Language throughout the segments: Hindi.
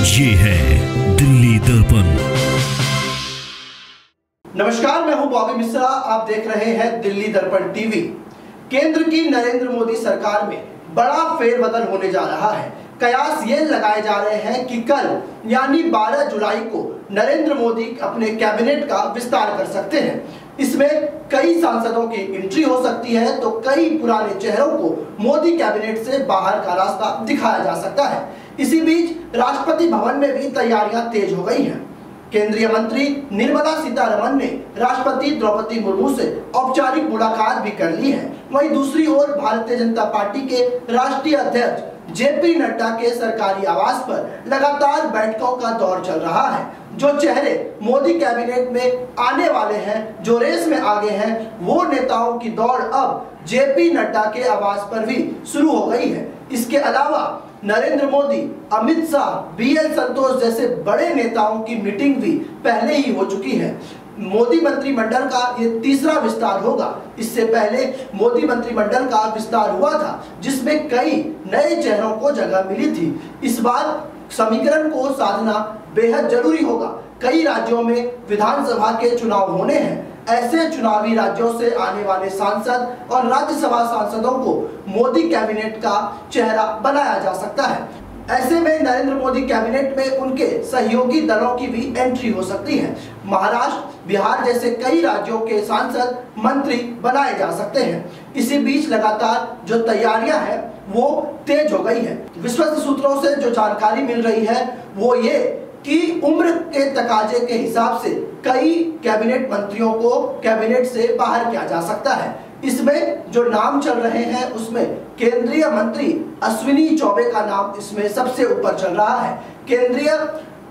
ये है दिल्ली दर्पण। नमस्कार, मैं हूं बॉबी मिश्रा। आप देख रहे हैं दिल्ली दर्पण टीवी। केंद्र की नरेंद्र मोदी सरकार में बड़ा फेरबदल होने जा रहा है। कयास ये लगाए जा रहे हैं कि कल यानी 12 जुलाई को नरेंद्र मोदी अपने कैबिनेट का विस्तार कर सकते हैं। इसमें कई सांसदों की एंट्री हो सकती है, तो कई पुराने चेहरों को मोदी कैबिनेट से बाहर का रास्ता दिखाया जा सकता है। इसी बीच राष्ट्रपति भवन में भी तैयारियां तेज हो गई हैं। केंद्रीय मंत्री निर्मला सीतारमण ने राष्ट्रपति द्रौपदी मुर्मू से औपचारिक मुलाकात भी कर ली है। वहीं दूसरी ओर भारतीय जनता पार्टी के राष्ट्रीय अध्यक्ष जेपी नड्डा के सरकारी आवास पर लगातार बैठकों का दौर चल रहा है। जो चेहरे मोदी कैबिनेट में आने वाले हैं, जो रेस में आगे हैं, वो नेताओं की दौड़ अब जेपी नड्डा के आवास पर भी शुरू हो गई है। इसके अलावा नरेंद्र मोदी, अमित शाह, बीएल संतोष जैसे बड़े नेताओं की मीटिंग भी पहले ही हो चुकी है। मोदी मंत्रिमंडल का ये तीसरा विस्तार होगा। इससे पहले मोदी मंत्रिमंडल का विस्तार हुआ था, जिसमें कई नए चेहरों को जगह मिली थी। इस बार समीकरण को साधना बेहद जरूरी होगा। कई राज्यों में विधानसभा के चुनाव होने हैं। ऐसे चुनावी राज्यों से आने वाले सांसद और राज्यसभा सांसदों को मोदी कैबिनेट का चेहरा बनाया जा सकता है। ऐसे में नरेंद्र मोदी कैबिनेट में उनके सहयोगी दलों की भी एंट्री हो सकती है। महाराष्ट्र, बिहार जैसे कई राज्यों के सांसद मंत्री बनाए जा सकते हैं। इसी बीच लगातार जो तैयारियां हैं वो तेज हो गई है। विश्वस्त सूत्रों से जो जानकारी मिल रही है वो ये कि उम्र के तकाजे के हिसाब से कई कैबिनेट मंत्रियों को कैबिनेट से बाहर किया जा सकता है। इसमें जो नाम चल रहे हैं उसमें केंद्रीय मंत्री अश्विनी चौबे का नाम इसमें सबसे ऊपर चल रहा है। केंद्रीय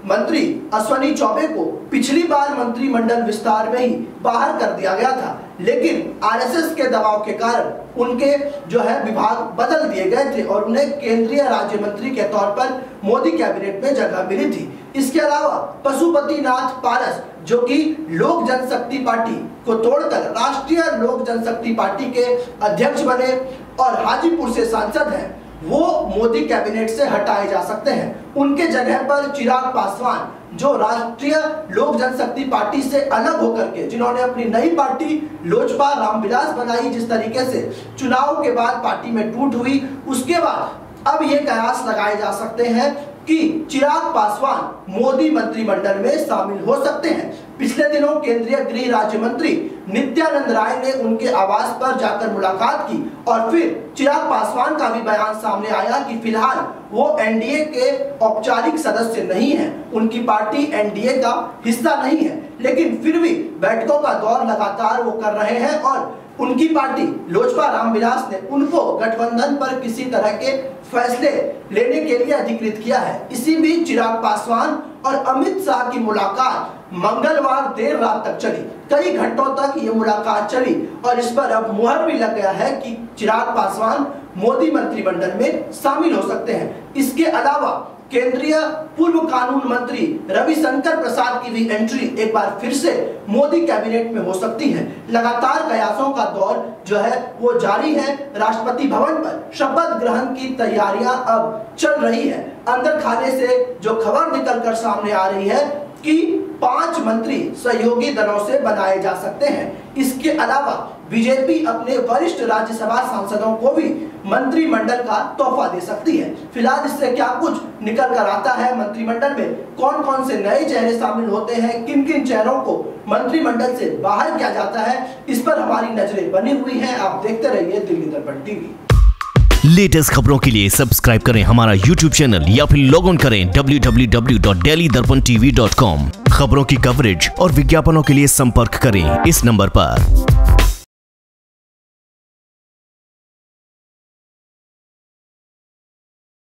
मंत्री अश्विनी चौबे को पिछली बार मंत्रिमंडल विस्तार में ही बाहर कर दिया गया था, लेकिन आरएसएस के दबाव के कारण उनके जो है विभाग बदल दिए गए थे और उन्हें केंद्रीय राज्य मंत्री के तौर पर मोदी कैबिनेट में जगह मिली थी। इसके अलावा पशुपतिनाथ पारस, जो कि लोक जनशक्ति पार्टी को तोड़कर राष्ट्रीय लोक जनशक्ति पार्टी के अध्यक्ष बने और हाजीपुर से सांसद हैं, वो मोदी कैबिनेट से हटाए जा सकते हैं। उनके जगह पर चिराग पासवान, जो राष्ट्रीय लोक जनशक्ति पार्टी से अलग होकर के जिन्होंने अपनी नई पार्टी लोजपा रामविलास बनाई, जिस तरीके से चुनाव के बाद पार्टी में टूट हुई, उसके बाद अब ये कयास लगाए जा सकते हैं कि चिराग पासवान मोदी मंत्रिमंडल में शामिल हो सकते हैं। पिछले दिनों केंद्रीय गृह राज्य मंत्री नित्यानंद राय ने उनके आवास पर जाकर मुलाकात की और फिर चिराग पासवान का भी बयान सामने आया कि फिलहाल वो एनडीए के औपचारिक सदस्य नहीं है, उनकी पार्टी एनडीए का हिस्सा नहीं है, लेकिन फिर भी बैठकों का दौर लगातार वो कर रहे हैं और उनकी पार्टी लोजपा रामविलास ने उनको गठबंधन पर किसी तरह के फैसले लेने के लिए अधिकृत किया है। इसी बीच चिराग पासवान और अमित शाह की मुलाकात मंगलवार देर रात तक चली। कई घंटों तक ये मुलाकात चली और इस पर अब मुहर भी लग गया है कि चिराग पासवान मोदी मंत्रिमंडल में शामिल हो सकते हैं। इसके अलावा केंद्रीय पूर्व कानून मंत्री रविशंकर प्रसाद की भी एंट्री एक बार फिर से मोदी कैबिनेट में हो सकती है। लगातार कयासों का दौर जो है वो जारी है। राष्ट्रपति भवन पर शपथ ग्रहण की तैयारियां अब चल रही है। अंदर खाने से जो खबर निकलकर सामने आ रही है कि 5 मंत्री सहयोगी दलों से बनाए जा सकते हैं। इसके अलावा बीजेपी अपने वरिष्ठ राज्यसभा सांसदों को भी मंत्रिमंडल का तोहफा दे सकती है। फिलहाल इससे क्या कुछ निकल कर आता है, मंत्रिमंडल में कौन कौन से नए चेहरे शामिल होते हैं, किन किन चेहरों को मंत्रिमंडल से बाहर किया जाता है, इस पर हमारी नजरें बनी हुई हैं। आप देखते रहिए दिल्ली दर्पण टीवी। लेटेस्ट खबरों के लिए सब्सक्राइब करें हमारा YouTube चैनल या फिर लॉग ऑन करें www.delhidarpantv.com। खबरों की कवरेज और विज्ञापनों के लिए संपर्क करें इस नंबर पर।